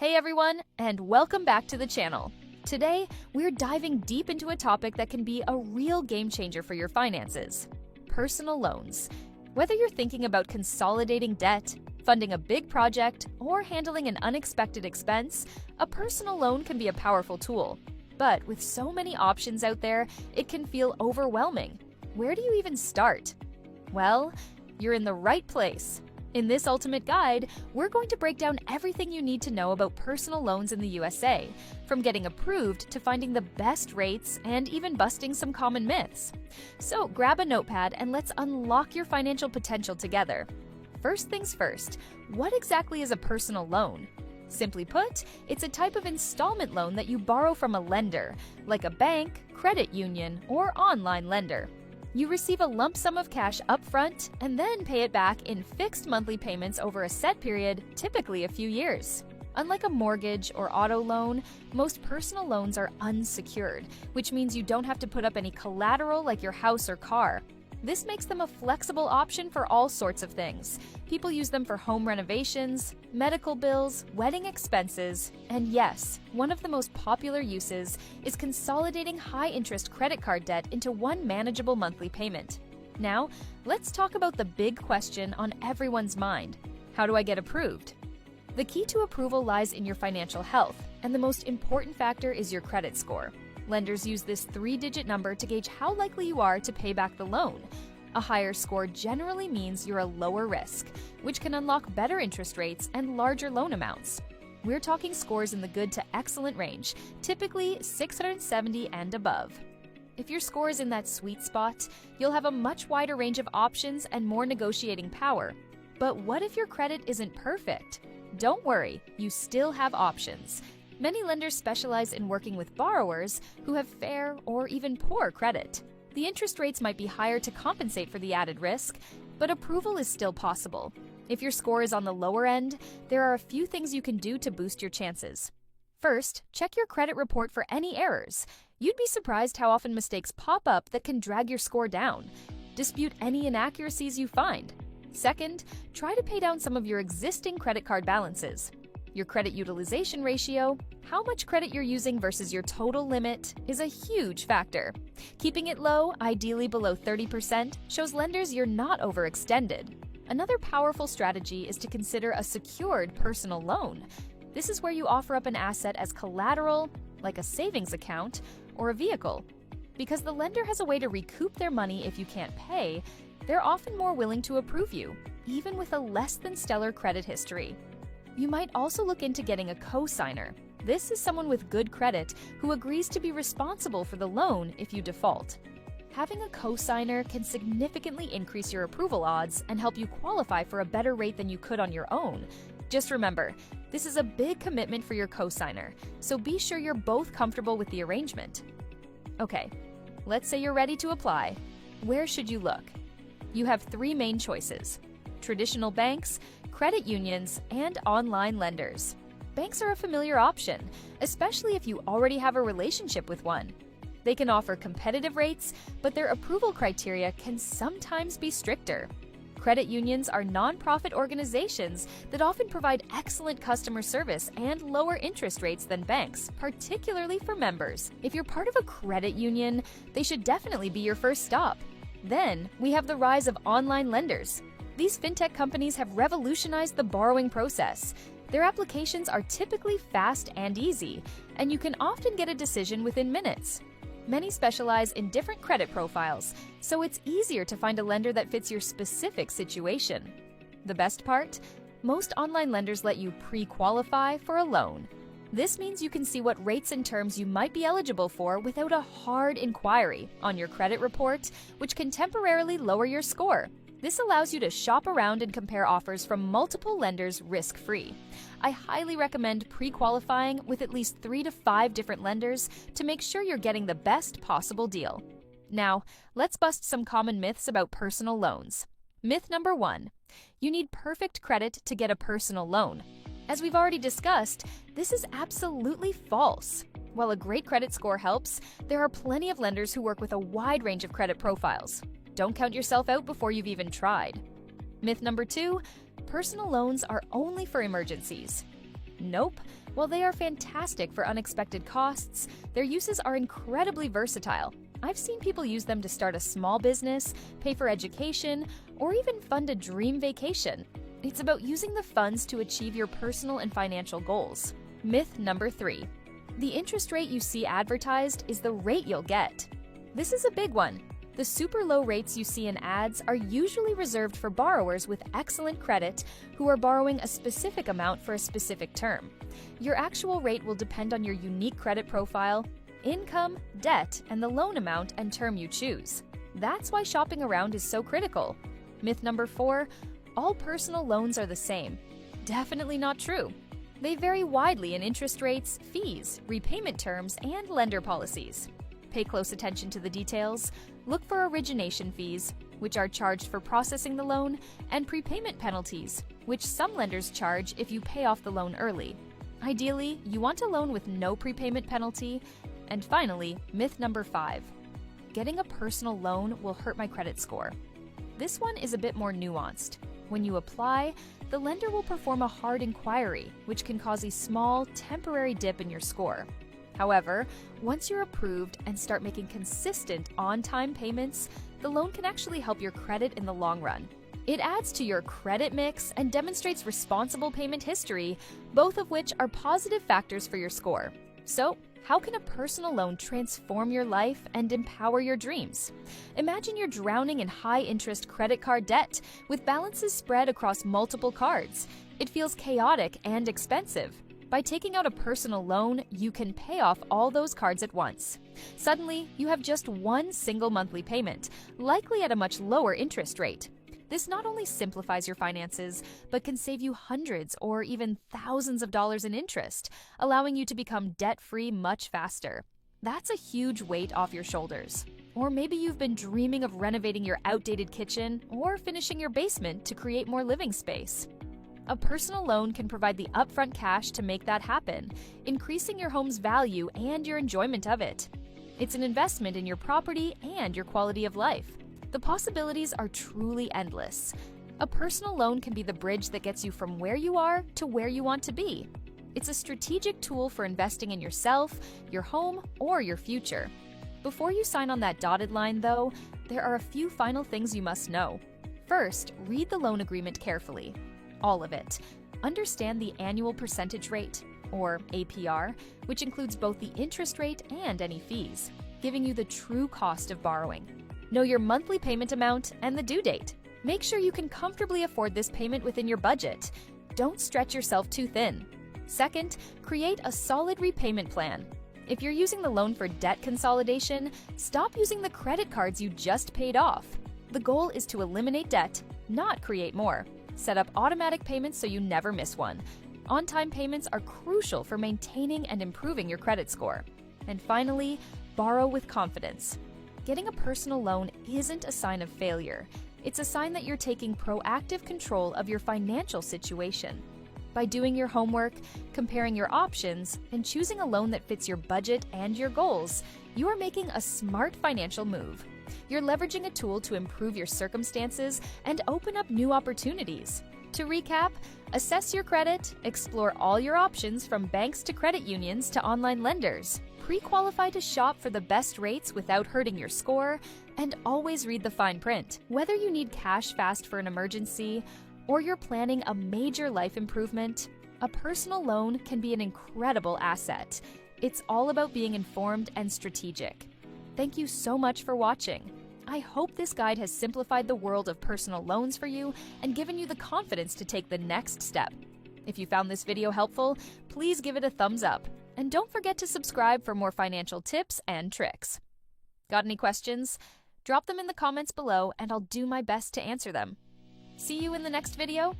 Hey everyone, and welcome back to the channel. Today, we're diving deep into a topic that can be a real game changer for your finances: personal loans. Whether you're thinking about consolidating debt, funding a big project, or handling an unexpected expense, a personal loan can be a powerful tool. But with so many options out there, it can feel overwhelming. Where do you even start? Well, you're in the right place. In this ultimate guide, we're going to break down everything you need to know about personal loans in the USA, from getting approved to finding the best rates and even busting some common myths. So grab a notepad and let's unlock your financial potential together. First things first, what exactly is a personal loan? Simply put, it's a type of installment loan that you borrow from a lender, like a bank, credit union, or online lender. You receive a lump sum of cash upfront and then pay it back in fixed monthly payments over a set period, typically a few years. Unlike a mortgage or auto loan, most personal loans are unsecured, which means you don't have to put up any collateral like your house or car. This makes them a flexible option for all sorts of things. People use them for home renovations, medical bills, wedding expenses, and yes, one of the most popular uses is consolidating high-interest credit card debt into one manageable monthly payment. Now, let's talk about the big question on everyone's mind: how do I get approved? The key to approval lies in your financial health, and the most important factor is your credit score. Lenders use this 3-digit number to gauge how likely you are to pay back the loan. A higher score generally means you're a lower risk, which can unlock better interest rates and larger loan amounts. We're talking scores in the good to excellent range, typically 670 and above. If your score is in that sweet spot, you'll have a much wider range of options and more negotiating power. But what if your credit isn't perfect? Don't worry, you still have options. Many lenders specialize in working with borrowers who have fair or even poor credit. The interest rates might be higher to compensate for the added risk, but approval is still possible. If your score is on the lower end, there are a few things you can do to boost your chances. First, check your credit report for any errors. You'd be surprised how often mistakes pop up that can drag your score down. Dispute any inaccuracies you find. Second, try to pay down some of your existing credit card balances. Your credit utilization ratio, how much credit you're using versus your total limit, is a huge factor. Keeping it low, ideally below 30%, shows lenders you're not overextended. Another powerful strategy is to consider a secured personal loan. This is where you offer up an asset as collateral, like a savings account or a vehicle. Because the lender has a way to recoup their money if you can't pay, they're often more willing to approve you, even with a less than stellar credit history. You might also look into getting a co-signer. This is someone with good credit who agrees to be responsible for the loan if you default. Having a co-signer can significantly increase your approval odds and help you qualify for a better rate than you could on your own. Just remember, this is a big commitment for your co-signer, so be sure you're both comfortable with the arrangement. Okay, let's say you're ready to apply. Where should you look? You have 3 main choices: traditional banks, credit unions, and online lenders. Banks are a familiar option, especially if you already have a relationship with one. They can offer competitive rates, but their approval criteria can sometimes be stricter. Credit unions are nonprofit organizations that often provide excellent customer service and lower interest rates than banks, particularly for members. If you're part of a credit union, they should definitely be your first stop. Then, we have the rise of online lenders. These fintech companies have revolutionized the borrowing process. Their applications are typically fast and easy, and you can often get a decision within minutes. Many specialize in different credit profiles, so it's easier to find a lender that fits your specific situation. The best part? Most online lenders let you pre-qualify for a loan. This means you can see what rates and terms you might be eligible for without a hard inquiry on your credit report, which can temporarily lower your score. This allows you to shop around and compare offers from multiple lenders risk-free. I highly recommend pre-qualifying with at least 3 to 5 different lenders to make sure you're getting the best possible deal. Now, let's bust some common myths about personal loans. Myth number 1: you need perfect credit to get a personal loan. As we've already discussed, this is absolutely false. While a great credit score helps, there are plenty of lenders who work with a wide range of credit profiles. Don't count yourself out before you've even tried. Myth number 2: personal loans are only for emergencies. Nope. While they are fantastic for unexpected costs, their uses are incredibly versatile. I've seen people use them to start a small business, pay for education, or even fund a dream vacation. It's about using the funds to achieve your personal and financial goals. Myth number 3. The interest rate you see advertised is the rate you'll get. This is a big one. The super low rates you see in ads are usually reserved for borrowers with excellent credit who are borrowing a specific amount for a specific term. Your actual rate will depend on your unique credit profile, income, debt, and the loan amount and term you choose. That's why shopping around is so critical. Myth number 4, all personal loans are the same. Definitely not true. They vary widely in interest rates, fees, repayment terms, and lender policies. Pay close attention to the details. Look for origination fees, which are charged for processing the loan, and prepayment penalties, which some lenders charge if you pay off the loan early. Ideally, you want a loan with no prepayment penalty. And finally, myth number 5. Getting a personal loan will hurt my credit score. This one is a bit more nuanced. When you apply, the lender will perform a hard inquiry, which can cause a small, temporary dip in your score. However, once you're approved and start making consistent, on-time payments, the loan can actually help your credit in the long run. It adds to your credit mix and demonstrates responsible payment history, both of which are positive factors for your score. So, how can a personal loan transform your life and empower your dreams? Imagine you're drowning in high-interest credit card debt with balances spread across multiple cards. It feels chaotic and expensive. By taking out a personal loan, you can pay off all those cards at once. Suddenly, you have just one single monthly payment, likely at a much lower interest rate. This not only simplifies your finances, but can save you hundreds or even thousands of dollars in interest, allowing you to become debt-free much faster. That's a huge weight off your shoulders. Or maybe you've been dreaming of renovating your outdated kitchen or finishing your basement to create more living space. A personal loan can provide the upfront cash to make that happen, increasing your home's value and your enjoyment of it. It's an investment in your property and your quality of life. The possibilities are truly endless. A personal loan can be the bridge that gets you from where you are to where you want to be. It's a strategic tool for investing in yourself, your home, or your future. Before you sign on that dotted line, though, there are a few final things you must know. First, read the loan agreement carefully. All of it. Understand the annual percentage rate, or APR, which includes both the interest rate and any fees, giving you the true cost of borrowing. Know your monthly payment amount and the due date. Make sure you can comfortably afford this payment within your budget. Don't stretch yourself too thin. Second, create a solid repayment plan. If you're using the loan for debt consolidation, stop using the credit cards you just paid off. The goal is to eliminate debt, not create more. Set up automatic payments so you never miss one. On-time payments are crucial for maintaining and improving your credit score. And finally, borrow with confidence. Getting a personal loan isn't a sign of failure. It's a sign that you're taking proactive control of your financial situation. By doing your homework, comparing your options, and choosing a loan that fits your budget and your goals, you are making a smart financial move. You're leveraging a tool to improve your circumstances and open up new opportunities. To recap, assess your credit, explore all your options from banks to credit unions to online lenders. Pre-qualify to shop for the best rates without hurting your score, and always read the fine print. Whether you need cash fast for an emergency or you're planning a major life improvement, a personal loan can be an incredible asset. It's all about being informed and strategic. Thank you so much for watching. I hope this guide has simplified the world of personal loans for you and given you the confidence to take the next step. If you found this video helpful, please give it a thumbs up. And don't forget to subscribe for more financial tips and tricks. Got any questions? Drop them in the comments below and I'll do my best to answer them. See you in the next video.